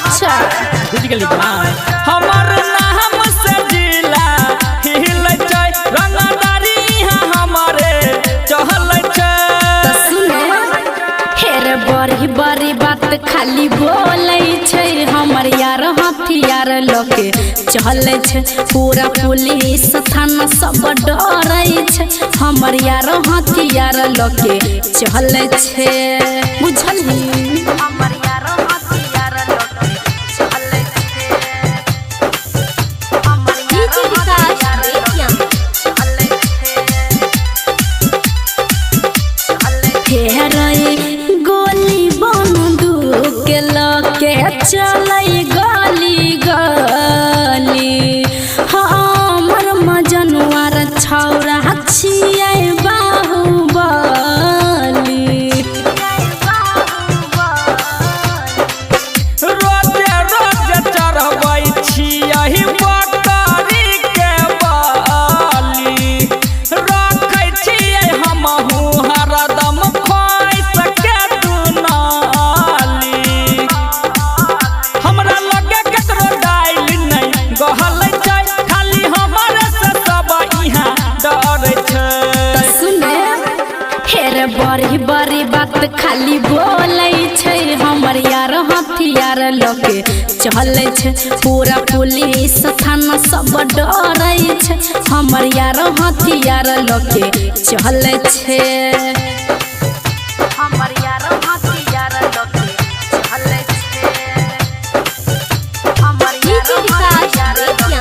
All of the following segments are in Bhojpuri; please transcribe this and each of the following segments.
अच्छा बुझ गेली ना हमर नाम से जिला हिल छै रंगदारी हमारे चहल छै तो सुने हेरे बड़ी बड़ी बात खाली बोले छै हमर यार हथियार लके चले छै पूरा पुलिस थाना सब डरे छै हमर यार हथियार लके चले छै बुझली हमर यार हथियार लके चले छै हमर यार हथियार चले छै हेरे गोली बंदूक लके चले गली गली हमर मजनुआर छौरा छियै बाहुबली रोजे रोजे चढ़बै छियै बकरी के बाली रखै छियै हमहू हरदम खोइस के दुनाली हमरा लगे ककरो डाइल नहीं गहल छै खाली हमरे से सब इहाँ डरै छै तो सुने हेरे बड़ी बड़ी बात खाली बोले छै हमर यार हथियार लके चले छै पूरा पुलिस थाना सब डरे छै हमर यार हथियार लके चले छै हमर यार हथियार लके चले छै हमर यार हथियार लके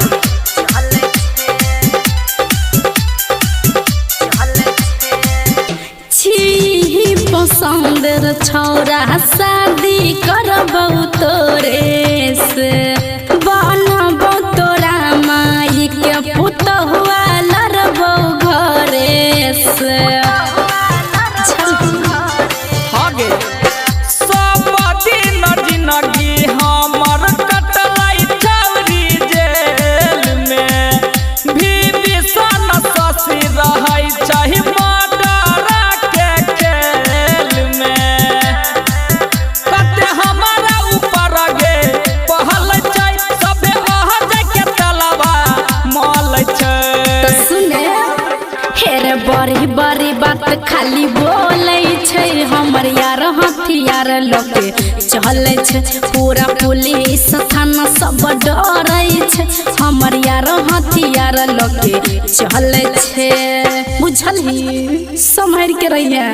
चले छी पसंद छौरा शादी करबौ तोरे से बनबौ तोरा माई के पुतहुआ लड़बौ घरे से आगे सब दिन जिंदगी हमर कटलै चौरी जेल में विभीषण शशि रहै छै मर्डरा के खेल में कते हमारा ऊपर गे पहल छै सबे अह के तलवा मल छै तो सुने हेरे बड़ी बड़ी बात खाली बोले छै हमर यार हथियार लके चले छै पूरा पुलिस थाना सब डरे छै हमर यार हथियार लके चले छै बुझली सम्हर के रहिए।